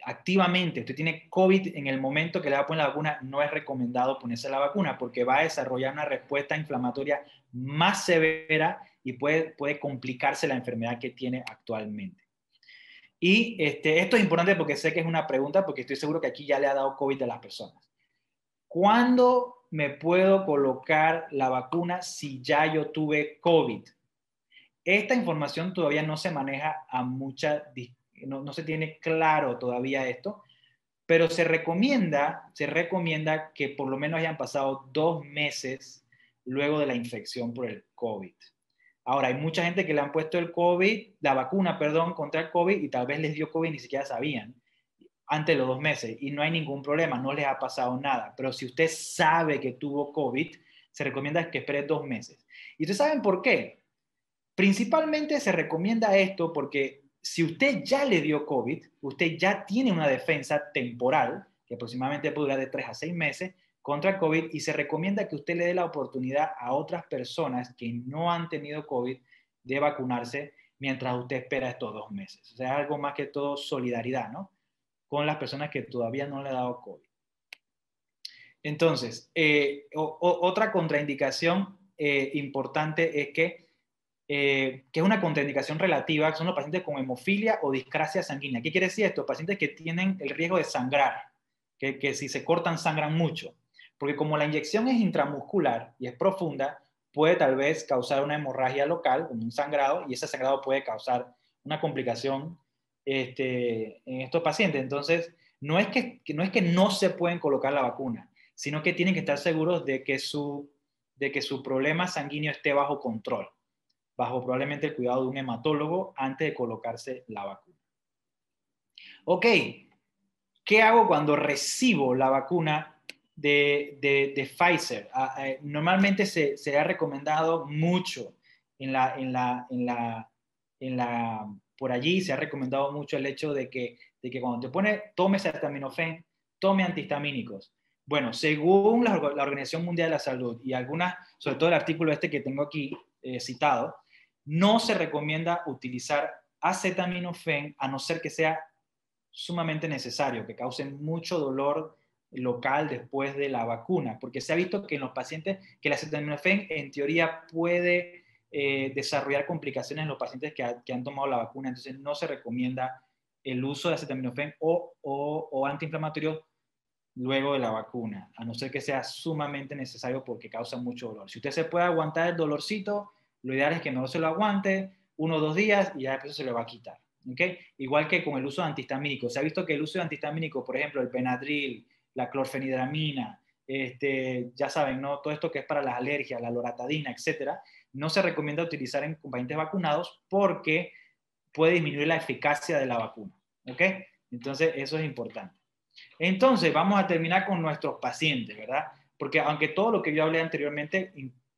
activamente, usted tiene COVID en el momento que le va a poner la vacuna, no es recomendado ponerse la vacuna porque va a desarrollar una respuesta inflamatoria más severa y puede complicarse la enfermedad que tiene actualmente. Y esto es importante porque sé que es una pregunta, porque estoy seguro que aquí ya le ha dado COVID a las personas. ¿Cuándo me puedo colocar la vacuna si ya yo tuve COVID? Esta información todavía no se maneja no se tiene claro todavía esto, pero se recomienda que por lo menos hayan pasado 2 meses luego de la infección por el COVID. Ahora, hay mucha gente que le han puesto la vacuna contra el COVID y tal vez les dio COVID y ni siquiera sabían antes de los 2 meses y no hay ningún problema, no les ha pasado nada. Pero si usted sabe que tuvo COVID, se recomienda que espere 2 meses. ¿Y ustedes saben por qué? Principalmente se recomienda esto porque si usted ya le dio COVID, usted ya tiene una defensa temporal, que aproximadamente puede durar de 3 a 6 meses, contra el COVID, y se recomienda que usted le dé la oportunidad a otras personas que no han tenido COVID de vacunarse mientras usted espera estos 2 meses. O sea, es algo más que todo solidaridad, ¿no? Con las personas que todavía no le han dado COVID. Entonces, otra contraindicación importante es que es una contraindicación relativa, son los pacientes con hemofilia o discrasia sanguínea. ¿Qué quiere decir esto? Pacientes que tienen el riesgo de sangrar, que si se cortan sangran mucho. Porque como la inyección es intramuscular y es profunda, puede tal vez causar una hemorragia local, un sangrado, y ese sangrado puede causar una complicación en estos pacientes. Entonces, no es que no se pueden colocar la vacuna, sino que tienen que estar seguros de que su problema sanguíneo esté bajo control, bajo probablemente el cuidado de un hematólogo antes de colocarse la vacuna. Ok, ¿qué hago cuando recibo la vacuna de Pfizer? Normalmente se ha recomendado mucho por allí se ha recomendado mucho el hecho de que cuando tomes acetaminofén, tome antihistamínicos. Bueno, según la Organización Mundial de la Salud y algunas, sobre todo el artículo este que tengo aquí citado, no se recomienda utilizar acetaminofén a no ser que sea sumamente necesario, que cause mucho dolor local después de la vacuna, porque se ha visto que en los pacientes, que el acetaminofén en teoría puede desarrollar complicaciones en los pacientes que han tomado la vacuna, entonces no se recomienda el uso de acetaminofén o antiinflamatorio luego de la vacuna, a no ser que sea sumamente necesario porque causa mucho dolor. Si usted se puede aguantar el dolorcito, lo ideal es que no se lo aguante 1 o 2 días y ya después se le va a quitar. ¿Okay? Igual que con el uso de antihistamínicos. Se ha visto que el uso de antihistamínicos, por ejemplo, el Benadryl, la clorfenidramina, ya saben, ¿no? Todo esto que es para las alergias, la loratadina, etcétera, no se recomienda utilizar en pacientes vacunados porque puede disminuir la eficacia de la vacuna. ¿Ok? Entonces, eso es importante. Entonces, vamos a terminar con nuestros pacientes, ¿verdad? Porque aunque todo lo que yo hablé anteriormente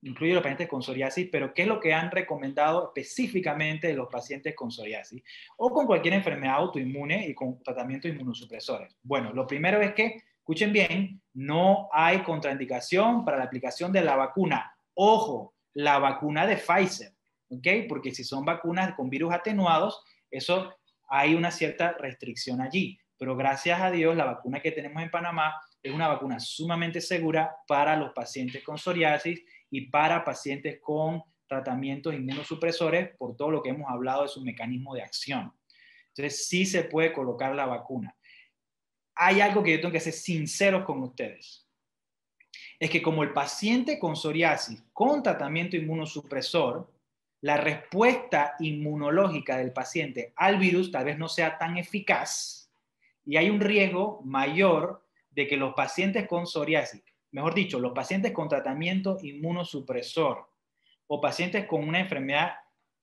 incluye los pacientes con psoriasis, pero ¿qué es lo que han recomendado específicamente de los pacientes con psoriasis o con cualquier enfermedad autoinmune y con tratamientos inmunosupresores? Bueno, lo primero es que, escuchen bien, no hay contraindicación para la aplicación de la vacuna. Ojo, la vacuna de Pfizer, ¿ok? Porque si son vacunas con virus atenuados, eso hay una cierta restricción allí. Pero gracias a Dios, la vacuna que tenemos en Panamá es una vacuna sumamente segura para los pacientes con psoriasis y para pacientes con tratamientos inmunosupresores por todo lo que hemos hablado de su mecanismo de acción. Entonces, sí se puede colocar la vacuna. Hay algo que yo tengo que ser sincero con ustedes. Es que como el paciente con psoriasis con tratamiento inmunosupresor, la respuesta inmunológica del paciente al virus tal vez no sea tan eficaz y hay un riesgo mayor de que los pacientes con psoriasis, mejor dicho, los pacientes con tratamiento inmunosupresor o pacientes con una enfermedad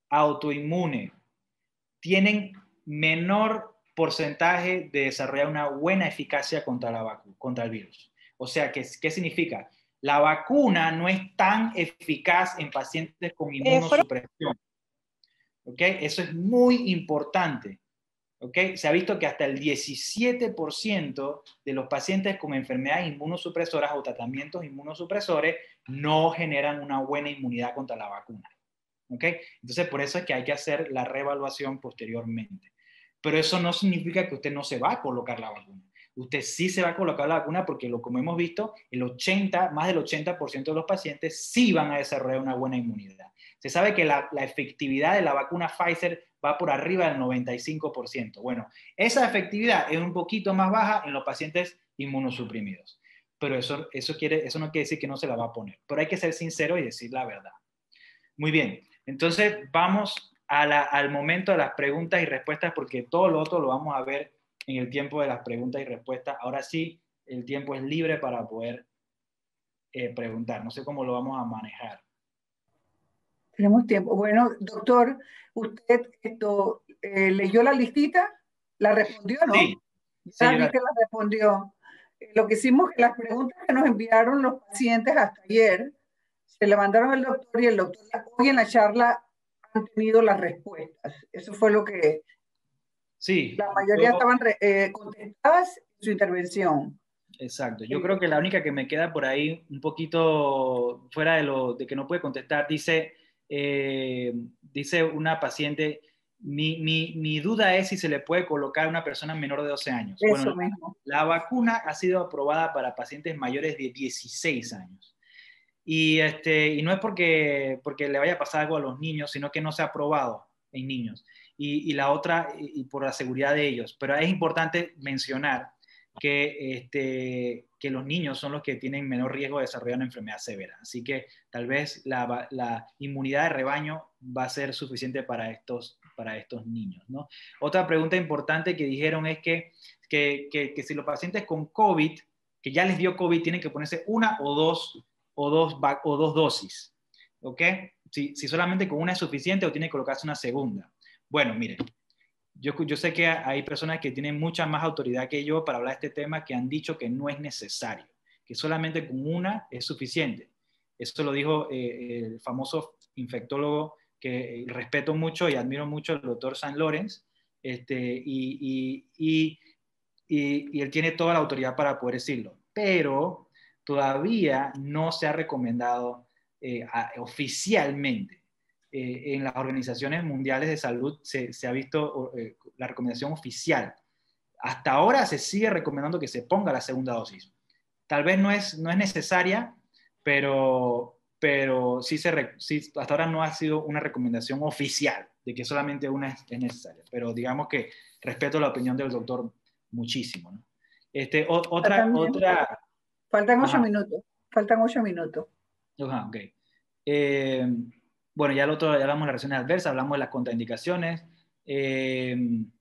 autoinmune tienen menor porcentaje de desarrollar una buena eficacia contra la vacuna, contra el virus. O sea, ¿qué significa? La vacuna no es tan eficaz en pacientes con inmunosupresión. ¿Ok? Eso es muy importante. ¿Okay? Se ha visto que hasta el 17% de los pacientes con enfermedades inmunosupresoras o tratamientos inmunosupresores no generan una buena inmunidad contra la vacuna. ¿Okay? Entonces, por eso es que hay que hacer la reevaluación posteriormente. Pero eso no significa que usted no se va a colocar la vacuna. Usted sí se va a colocar la vacuna porque, como hemos visto, más del 80% de los pacientes sí van a desarrollar una buena inmunidad. Se sabe que la efectividad de la vacuna Pfizer va por arriba del 95%. Bueno, esa efectividad es un poquito más baja en los pacientes inmunosuprimidos. Pero eso no quiere decir que no se la va a poner. Pero hay que ser sincero y decir la verdad. Muy bien, entonces vamos al momento de las preguntas y respuestas porque todo lo otro lo vamos a ver en el tiempo de las preguntas y respuestas. Ahora sí, el tiempo es libre para poder preguntar. No sé cómo lo vamos a manejar. Tenemos tiempo. Bueno, doctor, usted leyó la listita, la respondió, ¿no? Sí. Ya vi que la respondió. Lo que hicimos, las preguntas que nos enviaron los pacientes hasta ayer, se le mandaron al doctor y el doctor hoy en la charla han tenido las respuestas. Eso fue lo que... Sí. La mayoría estaban contestadas en su intervención. Exacto. Yo creo que la única que me queda por ahí un poquito fuera de que no puede contestar, dice una paciente, mi duda es si se le puede colocar a una persona menor de 12 años. Eso bueno, mismo. La vacuna ha sido aprobada para pacientes mayores de 16 años. Y no es porque le vaya a pasar algo a los niños, sino que no se ha aprobado en niños. Y la otra, y por la seguridad de ellos. Pero es importante mencionar que los niños son los que tienen menor riesgo de desarrollar una enfermedad severa. Así que tal vez la inmunidad de rebaño va a ser suficiente para estos niños, ¿no? Otra pregunta importante que dijeron es que si los pacientes con COVID, que ya les dio COVID, tienen que ponerse una o dos dosis, ¿ok? Si solamente con una es suficiente o tiene que colocarse una segunda. Bueno, miren, yo sé que hay personas que tienen mucha más autoridad que yo para hablar de este tema que han dicho que no es necesario, que solamente con una es suficiente. Eso lo dijo el famoso infectólogo que respeto mucho y admiro mucho, el doctor San Lorenz, y y él tiene toda la autoridad para poder decirlo, pero todavía no se ha recomendado oficialmente. En las organizaciones mundiales de salud se ha visto la recomendación oficial. Hasta ahora se sigue recomendando que se ponga la segunda dosis. Tal vez no es necesaria, pero sí, hasta ahora no ha sido una recomendación oficial de que solamente una es necesaria. Pero digamos que respeto la opinión del doctor muchísimo, ¿no? Faltan 8 Ajá. minutos. Faltan 8 minutos. Ajá, ok. Bueno, ya hablamos de las reacciones adversas, hablamos de las contraindicaciones. El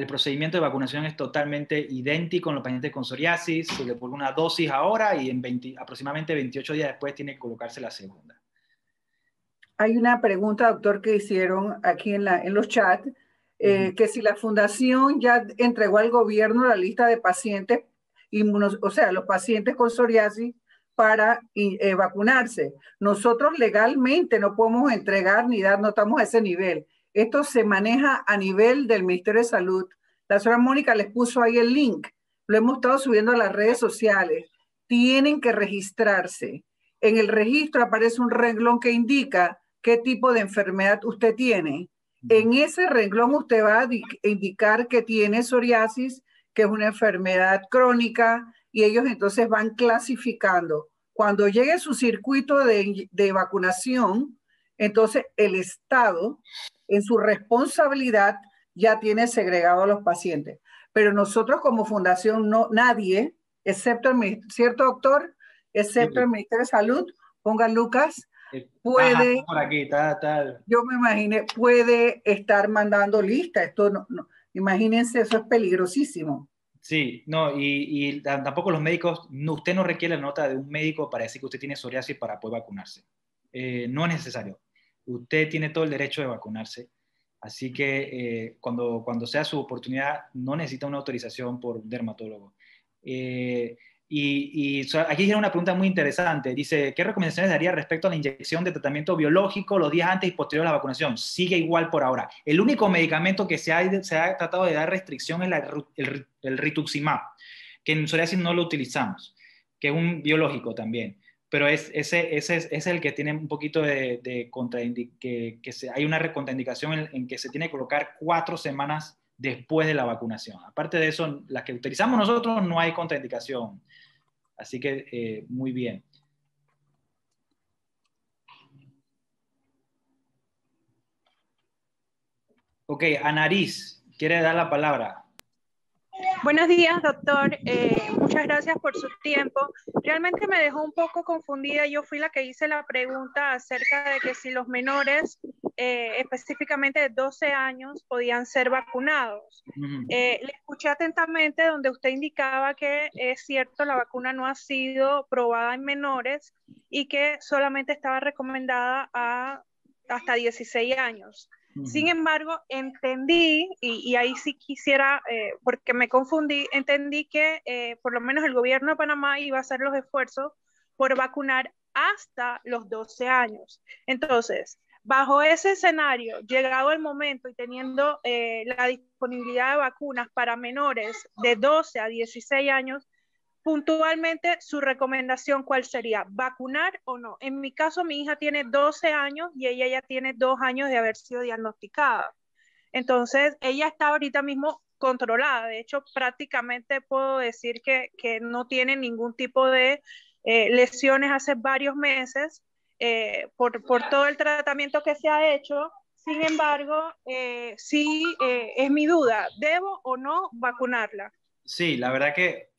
procedimiento de vacunación es totalmente idéntico en los pacientes con psoriasis. Se le pone una dosis ahora y aproximadamente 28 días después tiene que colocarse la segunda. Hay una pregunta, doctor, que hicieron aquí en los chats, que si la fundación ya entregó al gobierno la lista de pacientes o sea, los pacientes con psoriasis para vacunarse. Nosotros legalmente no podemos entregar ni dar, no estamos a ese nivel. Esto se maneja a nivel del Ministerio de Salud. La señora Mónica les puso ahí el link. Lo hemos estado subiendo a las redes sociales. Tienen que registrarse. En el registro aparece un renglón que indica qué tipo de enfermedad usted tiene. En ese renglón usted va a indicar que tiene psoriasis, que es una enfermedad crónica, y ellos entonces van clasificando. Cuando llegue su circuito de vacunación, entonces el Estado, en su responsabilidad, ya tiene segregado a los pacientes. Pero nosotros como fundación, nadie, excepto ¿cierto, doctor? Excepto el Ministerio de Salud, ponga Lucas, puede, por aquí, yo me imaginé, puede estar mandando lista. Esto no, imagínense, eso es peligrosísimo. Sí, no, y tampoco los médicos, usted no requiere la nota de un médico para decir que usted tiene psoriasis para poder vacunarse. No es necesario. Usted tiene todo el derecho de vacunarse. Así que cuando sea su oportunidad, no necesita una autorización por un dermatólogo. Aquí tiene una pregunta muy interesante. Dice, ¿qué recomendaciones daría respecto a la inyección de tratamiento biológico los días antes y posterior a la vacunación? Sigue igual por ahora. El único medicamento que se ha tratado de dar restricción es el rituximab, que en psoriasis no lo utilizamos, que es un biológico también. Pero ese es el que tiene un poquito de hay una contraindicación en que se tiene que colocar 4 semanas después de la vacunación. Aparte de eso, las que utilizamos nosotros no hay contraindicación. Así que muy bien. Ok, Anariz, ¿quiere dar la palabra? Buenos días, doctor. Muchas gracias por su tiempo. Realmente me dejó un poco confundida. Yo fui la que hice la pregunta acerca de que si los menores, específicamente de 12 años, podían ser vacunados. Le escuché atentamente donde usted indicaba que es cierto, la vacuna no ha sido probada en menores y que solamente estaba recomendada hasta 16 años. Sin embargo, entendí, y ahí sí quisiera, porque me confundí, entendí que por lo menos el gobierno de Panamá iba a hacer los esfuerzos por vacunar hasta los 12 años. Entonces, bajo ese escenario, llegado el momento y teniendo la disponibilidad de vacunas para menores de 12 a 16 años, puntualmente, su recomendación, ¿cuál sería? ¿Vacunar o no? En mi caso, mi hija tiene 12 años y ella ya tiene 2 años de haber sido diagnosticada. Entonces, ella está ahorita mismo controlada. De hecho, prácticamente puedo decir que no tiene ningún tipo de lesiones hace varios meses por todo el tratamiento que se ha hecho. Sin embargo, sí es mi duda, ¿debo o no vacunarla? Sí, la verdad que,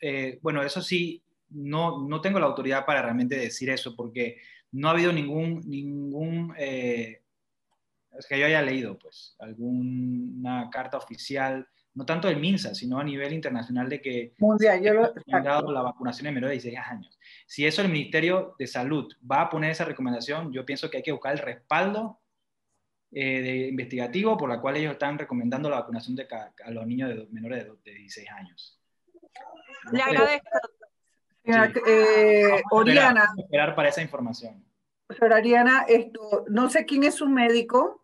bueno, eso sí, no tengo la autoridad para realmente decir eso, porque no ha habido ningún es que yo haya leído, pues, alguna carta oficial, no tanto del MINSA, sino a nivel internacional de que mundial, han dado la vacunación en menores de 16 años. Si eso el Ministerio de Salud va a poner esa recomendación, yo pienso que hay que buscar el respaldo investigativo por la cual ellos están recomendando la vacunación a los niños menores de 16 años. Le agradezco. Oriana. Vamos a esperar para esa información. Señora Ariana, no sé quién es su médico,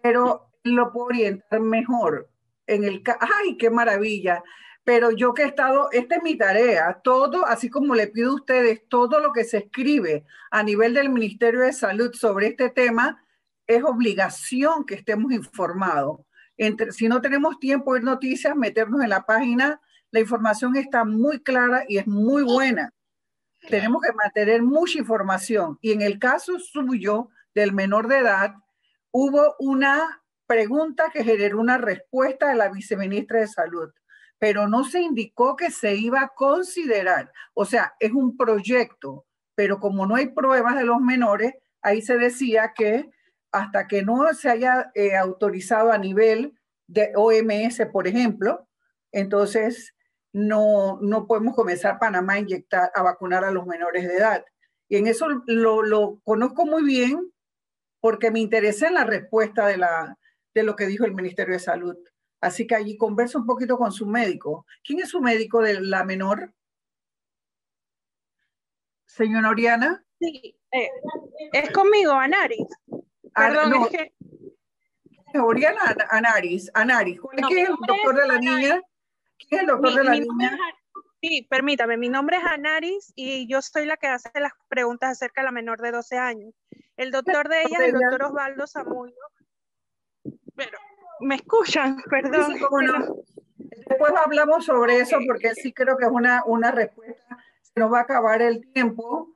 pero lo puedo orientar mejor. ¡ay, qué maravilla! Pero yo que he estado, esta es mi tarea, todo, así como le pido a ustedes, todo lo que se escribe a nivel del Ministerio de Salud sobre este tema, es obligación que estemos informados. Si no tenemos tiempo de ver noticias, meternos en la página, la información está muy clara y es muy buena. Tenemos que mantener mucha información. Y en el caso suyo, del menor de edad, hubo una pregunta que generó una respuesta de la viceministra de Salud, pero no se indicó que se iba a considerar. O sea, es un proyecto, pero como no hay pruebas de los menores, ahí se decía que hasta que no se haya autorizado a nivel de OMS, por ejemplo, entonces no podemos comenzar Panamá a vacunar a los menores de edad. Y en eso lo conozco muy bien porque me interesa en la respuesta de lo que dijo el Ministerio de Salud. Así que allí converso un poquito con su médico. ¿Quién es su médico de la menor? Señora Oriana. Sí, es conmigo, Anaris. Perdón, no, es que... Oriana Anaris. ¿Quién es el doctor de la niña? ¿Quién es el doctor de la niña? Sí, permítame, mi nombre es Anaris y yo soy la que hace las preguntas acerca de la menor de 12 años. El doctor de ella es el doctor Osvaldo Zamudio. Pero, ¿me escuchan? Perdón. Sí, cómo no. Después hablamos sobre eso porque sí creo que es una respuesta. Se nos va a acabar el tiempo.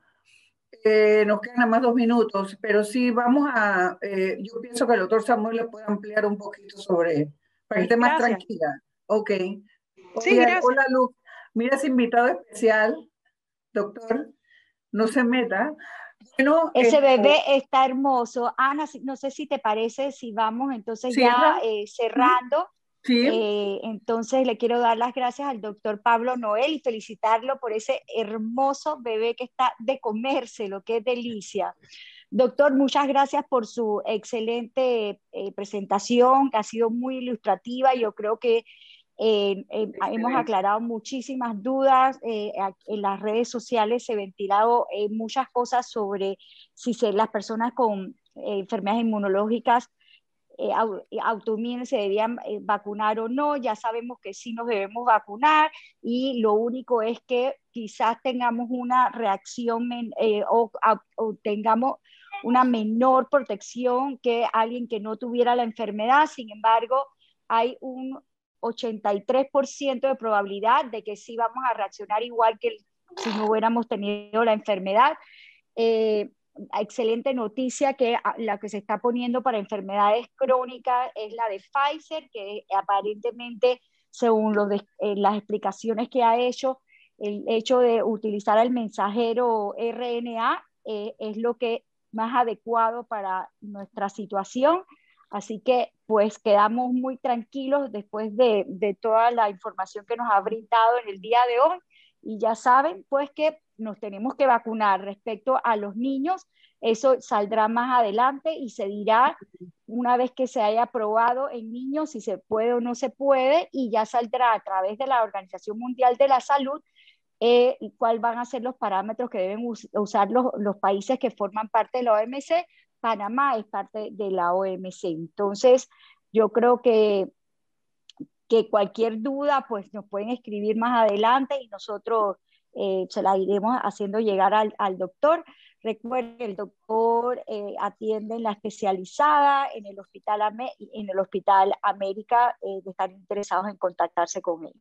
Nos quedan nada más 2 minutos, pero sí vamos a, yo pienso que el doctor Samuel le puede ampliar un poquito sobre, para que esté más tranquila. Ok. Sí, gracias. Hola, Luz. Mira ese invitado especial, doctor, no se meta. Bueno, ese bebé está hermoso. Ana, no sé si te parece, si vamos entonces ya cerrando. Sí. Entonces le quiero dar las gracias al doctor Pablo Noel y felicitarlo por ese hermoso bebé que está de comérselo, qué delicia. Doctor, muchas gracias por su excelente presentación, que ha sido muy ilustrativa. Yo creo que hemos aclarado muchísimas dudas. En las redes sociales se han ventilado muchas cosas sobre si las personas con enfermedades inmunológicas autoinmunes se debían vacunar o no. Ya sabemos que sí nos debemos vacunar y lo único es que quizás tengamos una reacción o tengamos una menor protección que alguien que no tuviera la enfermedad. Sin embargo, hay un 83% de probabilidad de que sí vamos a reaccionar igual que si no hubiéramos tenido la enfermedad. Excelente noticia que la que se está poniendo para enfermedades crónicas es la de Pfizer, que aparentemente, según las explicaciones que ha hecho, el hecho de utilizar el mensajero RNA es lo que más adecuado para nuestra situación. Así que pues quedamos muy tranquilos después de toda la información que nos ha brindado en el día de hoy. Y ya saben pues que nos tenemos que vacunar. Respecto a los niños, eso saldrá más adelante y se dirá una vez que se haya probado en niños si se puede o no se puede, y ya saldrá a través de la Organización Mundial de la Salud cuáles van a ser los parámetros que deben usar los países que forman parte de la OMC. Panamá es parte de la OMC. Entonces, yo creo que cualquier duda, pues nos pueden escribir más adelante y nosotros se la iremos haciendo llegar al doctor. Recuerden que el doctor atiende en la especializada en el Hospital América, de estar interesados en contactarse con él.